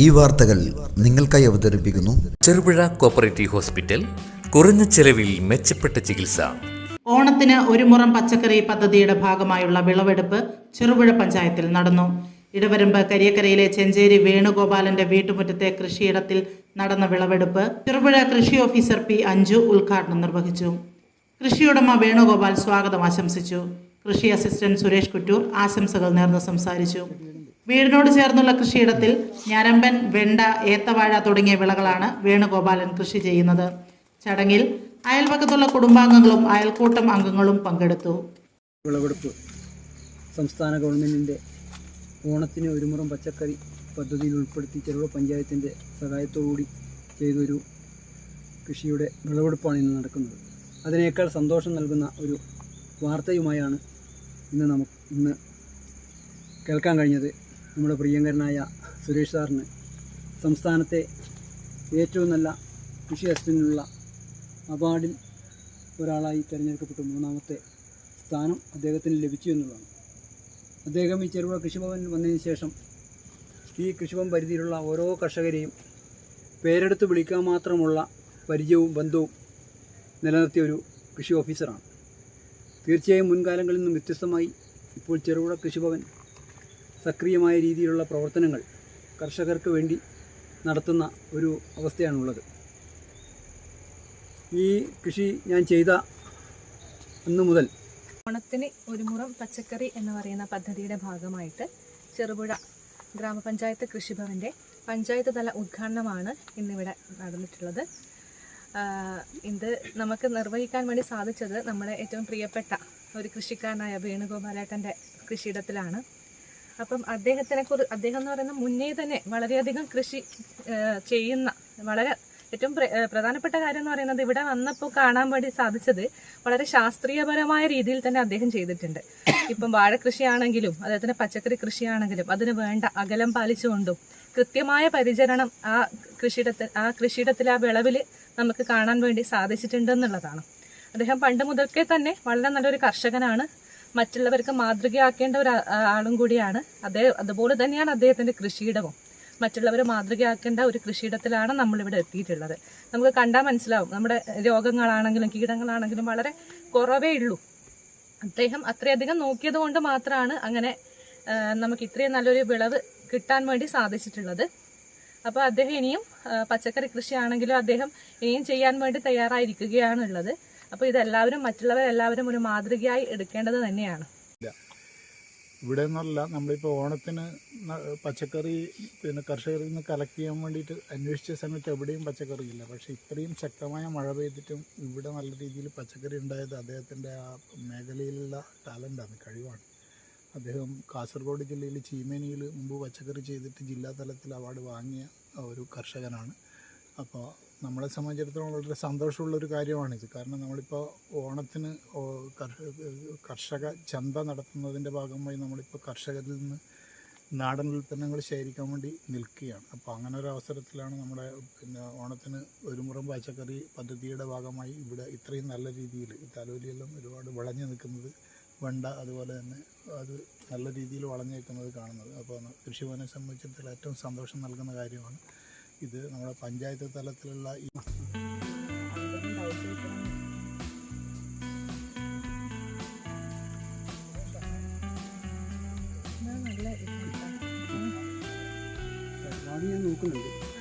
ഈ വാർത്തകൾ നിങ്ങൾക്കായി അവതരിപ്പിക്കുന്നു ചെറുപുഴ കോപ്പറേറ്റീവ് ഹോസ്പിറ്റൽ. കുറഞ്ഞ ചെലവിൽ മെച്ചപ്പെട്ട ചികിത്സ. ഓണത്തിന് ഒരു മുറം പച്ചക്കറി പദ്ധതിയുടെ ഭാഗമായുള്ള വിളവെടുപ്പ് ചെറുപുഴ പഞ്ചായത്തിൽ നടന്നു. ഇടവരമ്പ് കരിയക്കരയിലെ ചെഞ്ചേരി വേണുഗോപാലന്റെ വീട്ടുമുറ്റത്തെ കൃഷിയിടത്തിൽ നടന്ന വിളവെടുപ്പ് ചെറുപുഴ കൃഷി ഓഫീസർ പി അഞ്ജു ഉദ്ഘാടനം നിർവഹിച്ചു. കൃഷിയുടമ വേണുഗോപാൽ സ്വാഗതം ആശംസിച്ചു. കൃഷി അസിസ്റ്റന്റ് സുരേഷ് കുറ്റൂർ ആശംസകൾ നേർന്ന് സംസാരിച്ചു. വീടിനോട് ചേർന്നുള്ള കൃഷിയിടത്തിൽ ഞരമ്പൻ, വെണ്ട, ഏത്തവാഴ തുടങ്ങിയ വിളകളാണ് വേണുഗോപാലൻ കൃഷി ചെയ്യുന്നത്. ചടങ്ങിൽ അയൽപക്കത്തുള്ള കുടുംബാംഗങ്ങളും അയൽക്കൂട്ടം അംഗങ്ങളും പങ്കെടുത്തു. വിളവെടുപ്പ് സംസ്ഥാന ഗവൺമെൻറ്റിൻ്റെ ഓണത്തിന് ഒരു മുറം പച്ചക്കറി പദ്ധതിയിൽ ഉൾപ്പെടുത്തി ചെറുപുഴ പഞ്ചായത്തിൻ്റെ സഹായത്തോടുകൂടി ചെയ്തൊരു കൃഷിയുടെ വിളവെടുപ്പാണ് ഇന്ന് നടക്കുന്നത്. അതിനേക്കാൾ സന്തോഷം നൽകുന്ന ഒരു വാർത്തയുമായാണ് ഇന്ന് കേൾക്കാൻ കഴിഞ്ഞത്. നമ്മുടെ പ്രിയങ്കരനായ സുരേഷ് സാറിന് സംസ്ഥാനത്തെ ഏറ്റവും നല്ല കൃഷി അസിസ്റ്റന്റിനുള്ള അവാർഡിൽ ഒരാളായി തിരഞ്ഞെടുക്കപ്പെട്ടു 3ാമത്തെ സ്ഥാനം അദ്ദേഹത്തിന് ലഭിച്ചു എന്നുള്ളതാണ്. അദ്ദേഹം ഈ ചെറുപുഴ കൃഷിഭവനിൽ വന്നതിന് ശേഷം ഈ കൃഷിഭവൻ പരിധിയിലുള്ള ഓരോ കർഷകരെയും പേരെടുത്ത് വിളിക്കാൻ മാത്രമുള്ള പരിചയവും ബന്ധവും നിലനിർത്തിയ ഒരു കൃഷി ഓഫീസറാണ്. തീർച്ചയായും മുൻകാലങ്ങളിൽ നിന്നും വ്യത്യസ്തമായി ഇപ്പോൾ ചെറുപുഴ കൃഷിഭവൻ സക്രിയമായ രീതിയിലുള്ള പ്രവർത്തനങ്ങൾ കർഷകർക്ക് വേണ്ടി നടത്തുന്ന ഒരു അവസ്ഥയാണുള്ളത്. ഈ കൃഷി ഞാൻ ചെയ്ത അന്നു മുതൽ ഓണത്തിന് ഒരു മുറം പച്ചക്കറി എന്ന് പറയുന്ന പദ്ധതിയുടെ ഭാഗമായിട്ട് ചെറുപുഴ ഗ്രാമപഞ്ചായത്ത് കൃഷിഭവൻ്റെ പഞ്ചായത്ത് തല ഉദ്ഘാടനമാണ് ഇന്നിവിടെ നടന്നിട്ടുള്ളത്. ഇത് നമുക്ക് നിർവഹിക്കാൻ വേണ്ടി സാധിച്ചത് നമ്മുടെ ഏറ്റവും പ്രിയപ്പെട്ട ഒരു കൃഷിക്കാരനായ വേണുഗോപാലേട്ടൻ്റെ കൃഷിയിടത്തിലാണ്. അപ്പം അദ്ദേഹം എന്ന് പറയുന്ന മുന്നേ തന്നെ വളരെയധികം കൃഷി ചെയ്യുന്ന ഏറ്റവും പ്രധാനപ്പെട്ട കാര്യം എന്ന് പറയുന്നത് ഇവിടെ വന്നപ്പോൾ കാണാൻ വേണ്ടി സാധിച്ചത് വളരെ ശാസ്ത്രീയപരമായ രീതിയിൽ തന്നെ അദ്ദേഹം ചെയ്തിട്ടുണ്ട്. ഇപ്പം വാഴക്കൃഷിയാണെങ്കിലും അദ്ദേഹത്തിന് പച്ചക്കറി കൃഷിയാണെങ്കിലും അതിന് വേണ്ട അകലം പാലിച്ചുകൊണ്ടും കൃത്യമായ പരിചരണം ആ കൃഷിയിടത്തിൽ ആ വിളവിൽ നമുക്ക് കാണാൻ വേണ്ടി സാധിച്ചിട്ടുണ്ടെന്നുള്ളതാണ്. അദ്ദേഹം പണ്ട് മുതൽക്കേ തന്നെ വളരെ നല്ലൊരു കർഷകനാണ്, മറ്റുള്ളവർക്ക് മാതൃകയാക്കേണ്ട ഒരു ആളും കൂടിയാണ്. അതുപോലെ തന്നെയാണ് അദ്ദേഹത്തിൻ്റെ കൃഷിയിടവും മറ്റുള്ളവർ മാതൃകയാക്കേണ്ട ഒരു കൃഷിയിടത്തിലാണ് നമ്മളിവിടെ എത്തിയിട്ടുള്ളത്. നമുക്ക് കണ്ടാൽ മനസ്സിലാവും, നമ്മുടെ രോഗങ്ങളാണെങ്കിലും കീടങ്ങളാണെങ്കിലും വളരെ കുറവേ ഉള്ളൂ. അദ്ദേഹം അത്രയധികം നോക്കിയത് കൊണ്ട് മാത്രമാണ് അങ്ങനെ നമുക്ക് ഇത്രയും നല്ലൊരു വിളവ് കിട്ടാൻ വേണ്ടി സാധിച്ചിട്ടുള്ളത്. അപ്പോൾ അദ്ദേഹം ഇനിയും പച്ചക്കറി കൃഷിയാണെങ്കിലും അദ്ദേഹം ഇനിയും ചെയ്യാൻ വേണ്ടി തയ്യാറായിരിക്കുകയാണുള്ളത്. അപ്പോൾ ഇതെല്ലാവരും മറ്റുള്ളവരെല്ലാവരും ഒരു മാതൃകയായി എടുക്കേണ്ടത് തന്നെയാണ്. ഇവിടെ നിന്നല്ല, നമ്മളിപ്പോൾ ഓണത്തിന് പച്ചക്കറി കർഷകരിൽ നിന്ന് കളക്ട് ചെയ്യാൻ വേണ്ടിയിട്ട് അന്വേഷിച്ച സമയത്ത് എവിടെയും പച്ചക്കറി ഇല്ല. പക്ഷേ ഇത്രയും ശക്തമായ മഴ പെയ്തിട്ടും ഇവിടെ നല്ല രീതിയിൽ പച്ചക്കറി ഉണ്ടായത് അദ്ദേഹത്തിൻ്റെ ആ മേഖലയിലുള്ള ടാലൻ്റാണ്, കഴിവാണ്. അദ്ദേഹം കാസർഗോഡ് ജില്ലയിൽ ചീമേനിയിൽ മുമ്പ് പച്ചക്കറി ചെയ്തിട്ട് ജില്ലാ തലത്തിൽ അവാർഡ് വാങ്ങിയ ഒരു കർഷകനാണ്. അപ്പോൾ നമ്മളെ സംബന്ധിച്ചിടത്തോളം വളരെ സന്തോഷമുള്ളൊരു കാര്യമാണിത്. കാരണം നമ്മളിപ്പോൾ ഓണത്തിന് കർഷക ചന്ത നടത്തുന്നതിൻ്റെ ഭാഗമായി നമ്മളിപ്പോൾ കർഷകരിൽ നിന്ന് നാടൻ ഉൽപ്പന്നങ്ങൾ ശേഖരിക്കാൻ വേണ്ടി നിൽക്കുകയാണ്. അപ്പോൾ അങ്ങനെ ഒരു അവസരത്തിലാണ് നമ്മുടെ ഓണത്തിന് ഒരു മുറം പച്ചക്കറി പദ്ധതിയുടെ ഭാഗമായി ഇവിടെ ഇത്രയും നല്ല രീതിയിൽ തലോലിയെല്ലാം ഒരുപാട് വിളഞ്ഞു നിൽക്കുന്നത്, വെണ്ട അതുപോലെ തന്നെ അത് നല്ല രീതിയിൽ വളഞ്ഞു നിൽക്കുന്നത് കാണുന്നത്. അപ്പോൾ കൃഷിഭവനെ സംബന്ധിച്ചിടത്തോളം ഏറ്റവും സന്തോഷം നൽകുന്ന കാര്യമാണ് ഇത്. നമ്മുടെ പഞ്ചായത്ത് തലത്തിലുള്ള ഈ ഞാൻ നോക്കുന്നുണ്ട്.